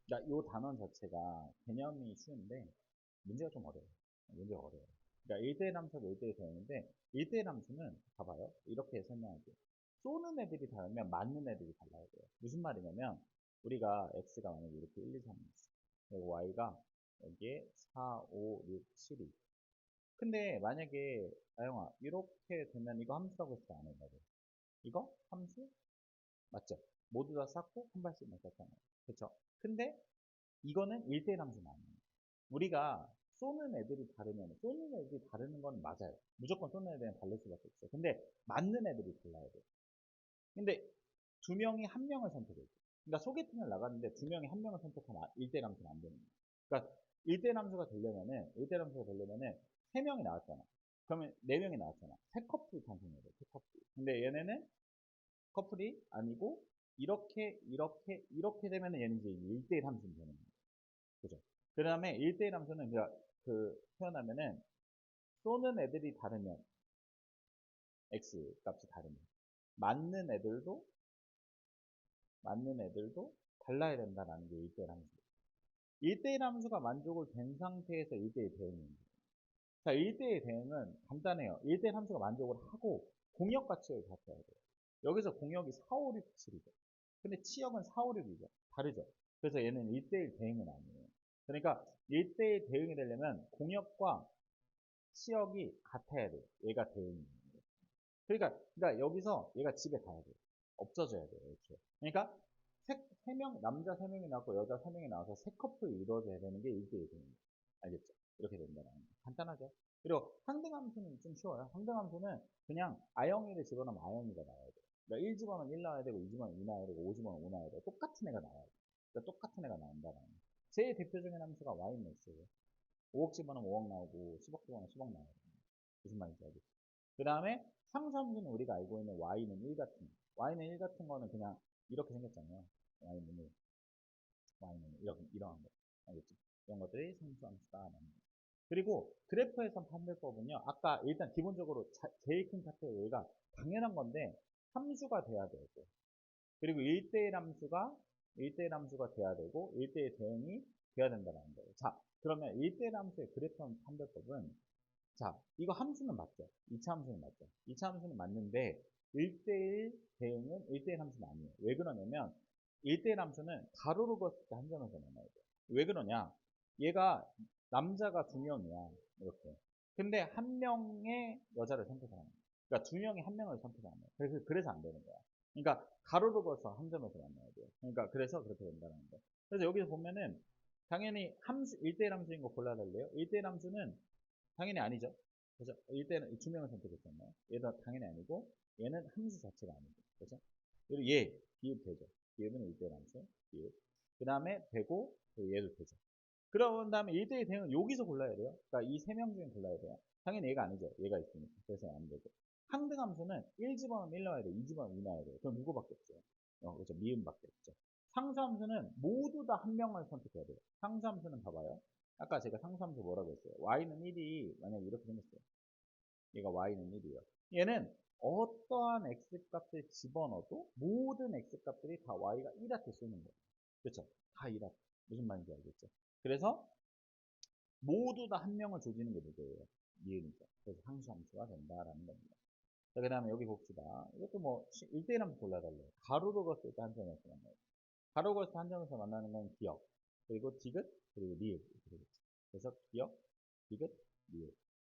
그러니까 이 단원 자체가 개념이 쉬운데 문제가 좀 어려워요. 문제가 어려워요. 그러니까 1대1 함수가 1대1 대응인데 1대1 함수는 봐봐요. 이렇게 설명할게요. 쏘는 애들이 다르면 맞는 애들이 달라야 돼요. 무슨 말이냐면 우리가 x가 만약에 이렇게 1, 2, 3 있어. 그리고 y가 여기에 4, 5, 6, 7이. 근데 만약에 아영아 이렇게 되면 이거 함수라고 했을 때 안 해요. 이거 함수 맞죠? 모두 다 쌓고 한 발씩만 썼잖아요. 그렇죠? 근데 이거는 1대1 함수는 아니에요. 우리가 쏘는 애들이 다르면 쏘는 애들이 다르는 건 맞아요. 무조건 쏘는 애들은 다를 수밖에 없어요. 근데 맞는 애들이 달라야 돼요. 근데 두 명이 한 명을 선택해요. 그러니까 소개팅을 나갔는데 두 명이 한 명을 선택하면 1대1 함수는 안 되는 거예요. 그러니까 1대1 함수가 되려면은 1대1 함수가 되려면은 세 명이 나왔잖아. 그러면 네 명이 나왔잖아. 세 커플이 탄생해야 돼. 세 커플. 근데 얘네는 커플이 아니고 이렇게 되면은 얘는 이제 1대1 함수는 되는 거예요. 그죠? 그 다음에 1대1 함수는 표현하면은 쏘는 애들이 다르면 x 값이 다르면 맞는 애들도 맞는 애들도 달라야 된다는 게 1대1 함수. 1대1 함수가 만족을 된 상태에서 1대1 대응입니다. 자, 1대1 대응은 간단해요. 1대1 함수가 만족을 하고 공역 가치를 같아야 돼요. 여기서 공역이 4, 5, 6, 7이죠. 근데 치역은 4, 5, 6이죠. 다르죠. 그래서 얘는 1대1 대응은 아니에요. 그러니까 1대1 대응이 되려면 공역과 치역이 같아야 돼요. 얘가 대응이에요. 그러니까 여기서 얘가 집에 가야 돼요. 없어져야 돼요. 이렇게. 그러니까 남자 세 명이 나왔고 여자 세 명이 나와서 세 커플이 이루어져야 되는 게 1대1 대응이에요. 알겠죠? 이렇게 된다는 거. 간단하죠? 그리고 상등함수는 좀 쉬워요. 상등함수는 그냥 아영이를 집어넣으면 아영이가 나와야 돼요. 그러니까 1 집어넣으면 1 나와야 되고 2 집어넣으면 2 나와야 되고 5 집어넣으면 5 나와야 되고 똑같은 애가 나와야 돼요. 그러니까 똑같은 애가 나온다는 거. 제일 대표적인 함수가 y는 x예요. 5억 집어넣으면 5억 나오고 10억 집어넣으면 10억 나와요. 무슨 말인지 알겠죠? 그 다음에 상수함수는 우리가 알고 있는 y는 1 같은 거. y는 1 같은 거는 그냥 이렇게 생겼잖아요. y는 1, y는 이런 거. 알겠죠? 이런 것들이 상수함수다. 그리고 그래프에서 판별법은요. 아까 일단 기본적으로 제일 큰 카테고리가 당연한 건데 함수가 돼야 되고 그리고 1대1 함수가 1대1 함수가 돼야 되고 1대1 대응이 돼야 된다는 거예요. 자, 그러면 1대1 함수의 그래프 판별법은 자, 이거 함수는 맞죠? 2차 함수는 맞죠? 2차 함수는 맞는데 1대1 대응은 1대1 함수는 아니에요. 왜 그러냐면 1대1 함수는 가로로 그었을 때 한 점에서 만나야 돼요. 왜 그러냐? 얘가 남자가 두 명이야. 이렇게. 근데 한 명의 여자를 선택하는 거야. 그러니까 두 명이 한 명을 선택하는 거야. 그래서 안 되는 거야. 그러니까 가로로 그어서 한 점에서 만나야 돼요. 그러니까 그래서 그렇게 된다는 거예요. 그래서 여기서 보면은 당연히 함수 1대1 함수인 거 골라달래요. 1대1 함수는 당연히 아니죠. 그죠? 이때는 두 명을 선택했잖아요. 얘도 당연히 아니고, 얘는 함수 자체가 아니죠. 그죠? 그리고 비읍 되죠. 비읍은 1대1 함수, 비읍. 그 다음에 되고, 그리고 얘도 되죠. 그런 다음에 1대1 대응은 여기서 골라야 돼요. 그러니까 이 세 명 중에 골라야 돼요. 당연히 얘가 아니죠. 얘가 있으니까. 그래서 안 되고. 항등 함수는 1 집어넣으면 1 나와야 돼. 2 집어넣으면 2 나와야 돼. 그럼 누구밖에 없어요? 그렇죠. 미음밖에 없죠. 상수함수는 모두 다 한 명을 선택해야 돼요. 상수함수는 봐봐요. 아까 제가 상수함수 뭐라고 했어요? y는 1이 만약에 이렇게 생겼어요. 얘가 y는 1이에요. 얘는 어떠한 x값을 집어넣어도 모든 x값들이 다 y가 1한테 쏘는 거예요. 그렇죠? 다 1한테. 무슨 말인지 알겠죠? 그래서 모두 다 한 명을 조지는 게 누구예요? 니은이죠. 그래서 상수함수가 된다라는 겁니다. 자, 그 다음에 여기 봅시다. 이것도 뭐 1대1 한번 골라달래요. 가로로 그었을 때 한 점에서 만나요. 가로 그었을 때 한 점에서 만나는 건 기억, 그리고 디귿, 그리고 리을 이렇게 되겠죠. 그래서 기억, 디귿, 리을.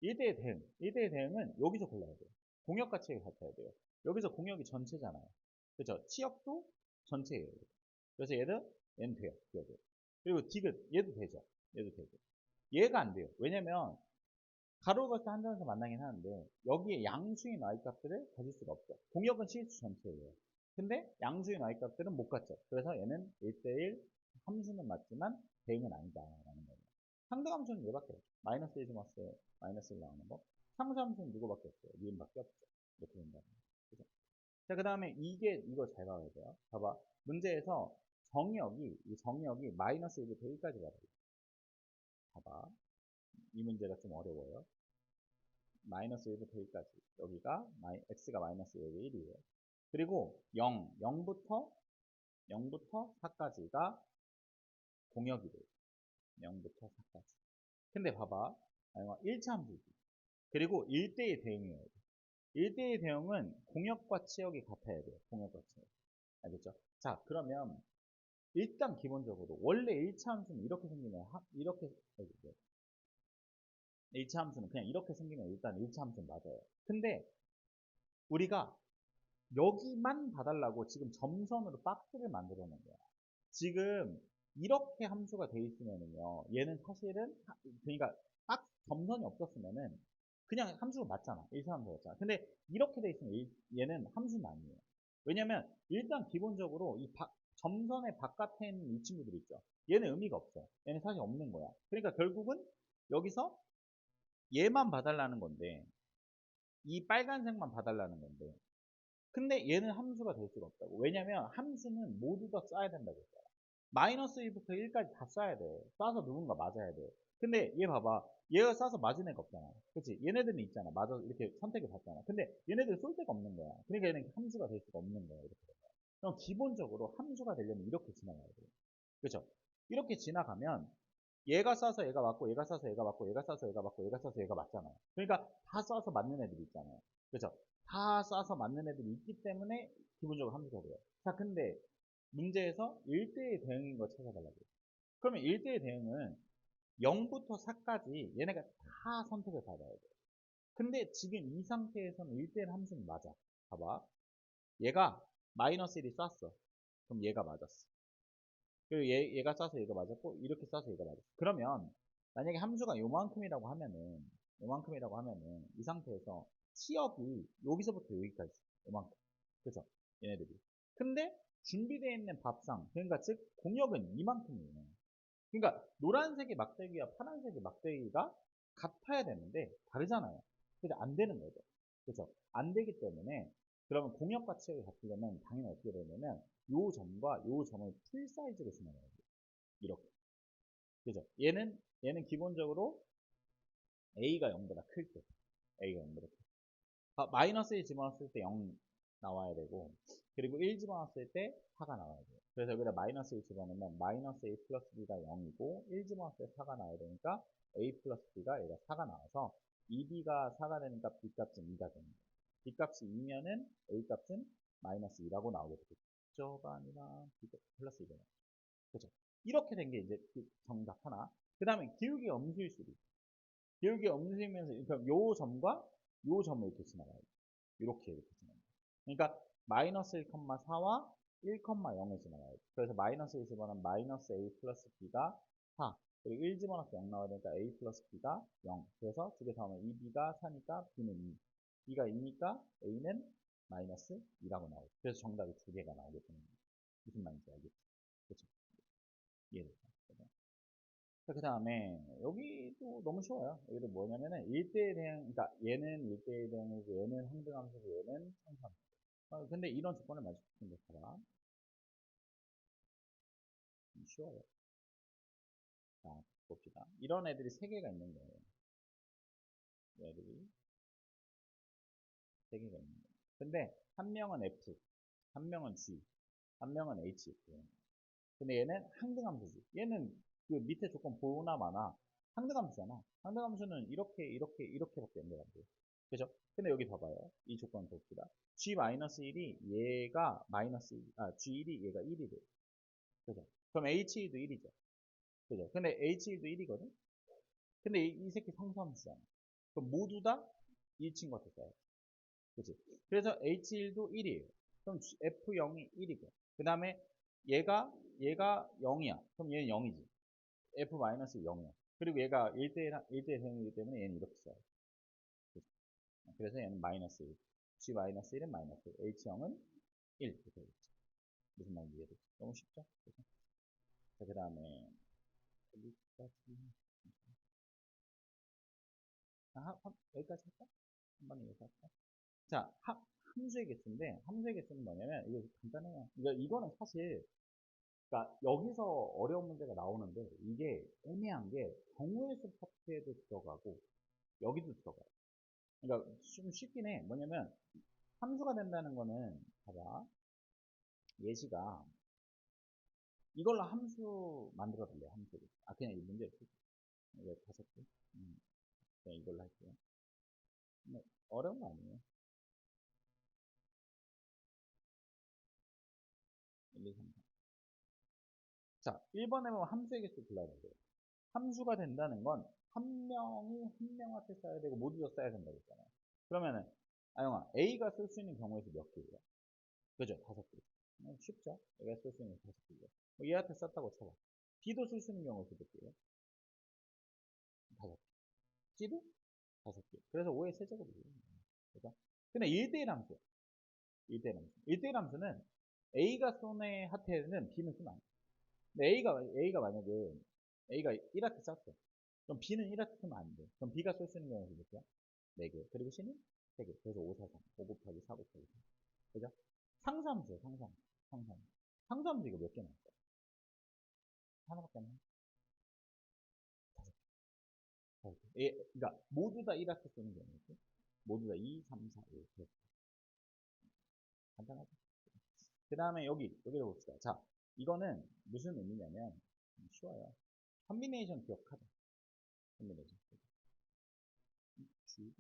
1대1 대응. 1대1 대응은 여기서 골라야 돼요. 공역 가치가 같아야 돼요. 여기서 공역이 전체잖아요. 그죠? 치역도 전체예요. 그래서 얘는 돼요. 기억이. 그리고 디귿, 얘도 되죠. 얘도 되죠. 얘가 안 돼요. 왜냐면 가로 그었을 때 한 점에서 만나긴 하는데 여기에 양수인 y 값들을 가질 수가 없죠. 공역은 실수 전체예요. 근데 양수인 y 값들은 못 갖죠. 그래서 얘는 1대1 함수는 맞지만 대응은 아니다라는 거예요. 상대함수는 얘밖에 없죠. 마이너스 1 주마스 마이너스 1 나오는 거. 상수함수는 누구밖에 없어요. 니은밖에 없죠. 이렇게 된다는 거죠. 자, 그 다음에 이거 잘 봐야 돼요. 봐봐. 문제에서 이 정의역이 마이너스 1부터 1까지 가요. 봐봐. 이 문제가 좀 어려워요. 마이너스 1부터 1까지. 여기가 x가 마이너스 1이에요. 그리고 0부터 4까지가 공역이 돼. 0부터 4까지. 근데 봐봐. 1차 함수지. 그리고 1대1 대응이어야 돼. 1대1 대응은 공역과 치역이 같아야 돼요. 공역과 치역. 알겠죠? 자, 그러면 일단 기본적으로 원래 1차 함수는 이렇게 생기면 이렇게 1차 함수는 그냥 이렇게 생기면 일단 1차 함수는 맞아요. 근데 우리가 여기만 봐달라고 지금 점선으로 박스를 만들어 놓은 거야. 지금 이렇게 함수가 돼 있으면은요, 얘는 사실은 그러니까 점선이 없었으면은 그냥 함수가 맞잖아. 1차 함수였잖아. 근데 이렇게 돼 있으면 얘는 함수는 아니에요. 왜냐면 일단 기본적으로 점선의 바깥에 있는 이 친구들 있죠. 얘는 의미가 없어. 얘는 사실 없는 거야. 그러니까 결국은 여기서 얘만 봐달라는 건데 이 빨간색만 봐달라는 건데 근데 얘는 함수가 될 수가 없다고. 왜냐면 함수는 모두 다 써야 된다고 했어요. 마이너스 1부터 1까지 다 써야 돼. 써서 누군가 맞아야 돼. 근데 얘 봐봐. 얘가 써서 맞은 애가 없잖아. 그치? 얘네들은 있잖아. 맞아 이렇게 선택을 받잖아. 근데 얘네들 쏠 데가 없는 거야. 그러니까 얘는 함수가 될 수가 없는 거야. 이렇게. 그럼 기본적으로 함수가 되려면 이렇게 지나가야 돼. 그렇죠? 이렇게 지나가면 얘가 쏴서 얘가 맞고 얘가 쏴서 얘가 맞고 얘가 쏴서 얘가 맞고 얘가 쏴서 얘가 맞잖아요. 그러니까 다 쏴서 맞는 애들이 있잖아요. 그렇죠? 다 쏴서 맞는 애들이 있기 때문에 기본적으로 함수가 돼요. 자, 근데 문제에서 1대1 대응인 거 찾아달라고. 그러면 1대1 대응은 0부터 4까지 얘네가 다 선택을 받아야 돼. 근데 지금 이 상태에서는 1대1 함수는 맞아. 봐봐. 얘가 마이너스 1이 쐈어. 그럼 얘가 맞았어. 그리고 얘가 쏴서 얘가 맞았고, 이렇게 쏴서 얘가 맞았어. 그러면, 만약에 함수가 요만큼이라고 하면은, 이 상태에서 치역이 여기서부터 여기까지 있어. 요만큼. 그죠? 얘네들이. 근데, 준비되어 있는 밥상, 그러니까 즉, 공역은 이만큼이에요. 그러니까, 노란색의 막대기와 파란색의 막대기가 같아야 되는데, 다르잖아요. 근데 안 되는 거죠. 그죠? 안 되기 때문에, 그러면 공역과 치역이 같으려면, 당연히 어떻게 되냐면, 요 점과 요 점을 풀 사이즈로 지나가야 돼요. 이렇게. 그죠? 얘는 기본적으로 A가 0보다 클 때. A가 0보다 클 때. 마이너스 1 집어넣었을 때 0 나와야 되고, 그리고 1 집어넣었을 때 4가 나와야 돼요. 그래서 여기다 마이너스 1 집어넣으면 마이너스 A 플러스 B가 0이고, 1 집어넣었을 때 4가 나와야 되니까 A 플러스 B가 얘가 4가 나와서 2B가 4가 되니까 B 값은 2가 되는 거예요. B 값이 2면은 A 값은 마이너스 2라고 나오게 되겠죠. 가 아니라 B 값 플러스 2가 나와요. 그죠? 이렇게 된 게 이제 정답 하나. 그 다음에 기울기 엄수일 수도 있고. 기울기 엄수이면서, 그러니까 요 점과 요 점을 이렇게 지나가요. 이렇게 지나가요. 그러니까 마이너스 1,4와 1,0을 지나가요. 그래서 마이너스 1 집어넣으면 마이너스 A 플러스 B가 4. 그리고 1 집어넣고 0 나와야 되니까 A 플러스 B가 0. 그래서 두 개 다 하면 2B가 4니까 B는 2. B가 2니까 A는 마이너스 2라고 나오죠. 그래서 정답이 두 개가 나오게 되는 거예요. 무슨 말인지 알겠죠? 그렇죠? 이해됐죠? 자, 그 다음에 여기도 너무 쉬워요. 여기도 뭐냐면은 1대1 대응, 그러니까 얘는 1대1 대응이고 얘는 항등함수고 얘는 상수함수. 근데 이런 조건을 맞추는데 봐봐. 쉬워요. 자, 봅시다. 이런 애들이 세 개가 있는 거예요. 애들이 세 개가 있는 거예요. 근데 한 명은 F, 한 명은 G, 한 명은 H. 근데 얘는 항등함수지. 얘는 그 밑에 조건 보나 마나 항등함수잖아. 항등함수는 이렇게밖에 안 돼요. 그죠? 근데 여기 봐봐요. 이 조건 봅시다. G-1이 얘가 마이너스 1, G1이 얘가 1이 돼. 그죠? 그럼 H2도 1이죠. 그죠? 근데 H2도 1이거든? 근데 이 새끼 상수함수잖아. 그럼 모두 다 이 친구한테 써요. 그치? 그래서 H1도 1이에요. 그럼 F0이 1이고. 그 다음에 얘가 0이야. 그럼 얘는 0이지. F-0이야. 그리고 얘가 1대1 행위이기 때문에 얘는 이렇게 써요. 그래서 얘는 마이너스 1. G-1은 마이너스 1. H0은 1. 이렇게 되겠죠. 무슨 말인지 이해되죠? 너무 쉽죠? 그래서. 자, 그 다음에 여기까지. 여기까지 할까? 한 번에 여기서 할까? 자, 함수의 개수인데, 함수의 개수는 뭐냐면, 이거 간단해요. 이거는 사실, 그러니까 여기서 어려운 문제가 나오는데, 이게 애매한 게, 경우의 수 파트에도 들어가고, 여기도 들어가요. 그러니까 좀 쉽긴 해. 뭐냐면, 함수가 된다는 거는, 봐봐. 예시가, 이걸로 함수 만들어 볼래요, 함수. 아, 그냥 이 문제 이거 5개. 그냥 이걸로 할게요. 뭐, 어려운 거 아니에요. 1, 2, 3, 4. 자, 1번에 보면 함수의 개수 골라보세요. 함수가 된다는 건 한 명이 한 명한테 써야 되고 모두 다 써야 된다고 했잖아요. 그러면은 아영아, A가 쓸 수 있는 경우의 수 몇 개예요? 그죠? 5개. 쉽죠? A가 쓸 수 있는 5개예요. 뭐 얘한테 썼다고 쳐봐. B도 쓸 수 있는 경우의 수 몇 개예요? 5개. C도 5개. 그래서 5의 세제곱이에요. 그죠? 근데 1대1 함수. 1대1 함수. 1대1 함수는 A가 쏜의 하태는 B는 쓰면 안 돼. 근데 A가 만약에 A가 1하트 썼어. 그럼 B는 1하트 쓰면 안 돼. 그럼 B가 쓸 수 있는 경우는 몇 개야? 4개. 그리고 C는 3개. 그래서 5, 4, 3. 5 곱하기 4 곱하기 3. 그죠? 상수함수예요, 상수함수. 상수함수. 상수함수 이거 몇 개 나올까? 하나밖에 안 나와? 5개. 그러니까 모두 다 1하트 쓰는 경우겠지? 모두 다 2, 3, 4, 5. 그렇게. 간단하죠? 그 다음에 여기를 봅시다. 자, 이거는 무슨 의미냐면, 쉬워요. 컨비네이션 기억하자. 컨비네이션. G.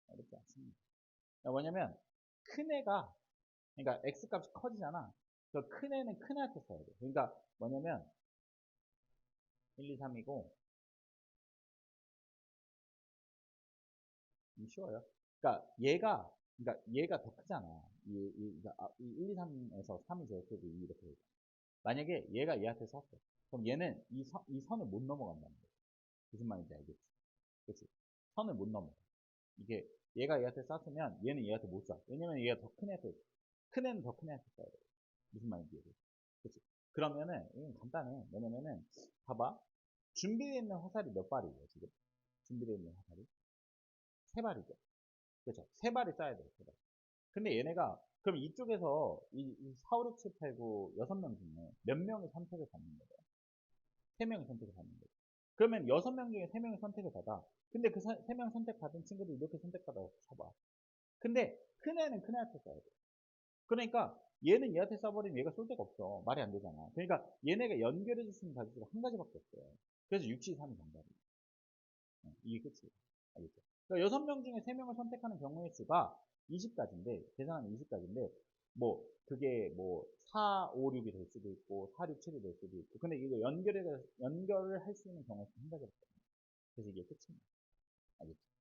어렵지 않습니다. 뭐냐면, 큰 애가, 그러니까 X 값이 커지잖아. 그 큰 애는 큰 애한테 써야 돼. 그러니까 뭐냐면, 1, 2, 3이고, 쉬워요. 그러니까 얘가 더 크잖아. 이 1, 2, 3에서 3이 제일 크고 2 이렇게 되죠. 만약에 얘가 얘한테 썼어. 그럼 얘는 이 선을 못 넘어간다는 거야. 무슨 말인지 알겠지? 그치? 선을 못 넘어. 이게 얘가 얘한테 쐈으면 얘는 얘한테 못 쏴. 왜냐면 얘가 더 큰 애한테, 큰 애는 더 큰 애한테 쏴야 돼. 무슨 말인지 이해돼? 그치? 그러면은, 이건 간단해. 뭐냐면은, 봐봐. 준비되어 있는 화살이 몇 발이에요, 지금? 준비되어 있는 화살이? 3발이죠. 그렇죠. 3발이 쏴야 돼요, 3발. 근데 얘네가, 그럼 이쪽에서 이 4, 5, 6, 7, 8, 9, 6명 중에 몇 명이 선택을 받는 거예요? 3명이 선택을 받는 거예요. 그러면 6명 중에 3명이 선택을 받아. 근데 그 3명 선택받은 친구들 이렇게 선택받아서 쳐봐. 근데 큰 애는 큰 애한테 써야 돼. 그러니까 얘는 얘한테 써버리면 얘가 쏠 데가 없어. 말이 안 되잖아. 그러니까 얘네가 연결해 줄 수 있는 가지수가 한 가지밖에 없어요. 그래서 63이 정답이에요. 이게 끝이에요. 알겠죠? 그러니까 6명 중에 3명을 선택하는 경우의 수가 20가지인데, 계산하면 20가지인데, 뭐, 그게 뭐, 4, 5, 6이 될 수도 있고, 4, 6, 7이 될 수도 있고, 근데 이거 연결을 할 수 있는 경우의 수 한 가지밖에 없어요. 그래서 이게 끝입니다. 알겠죠?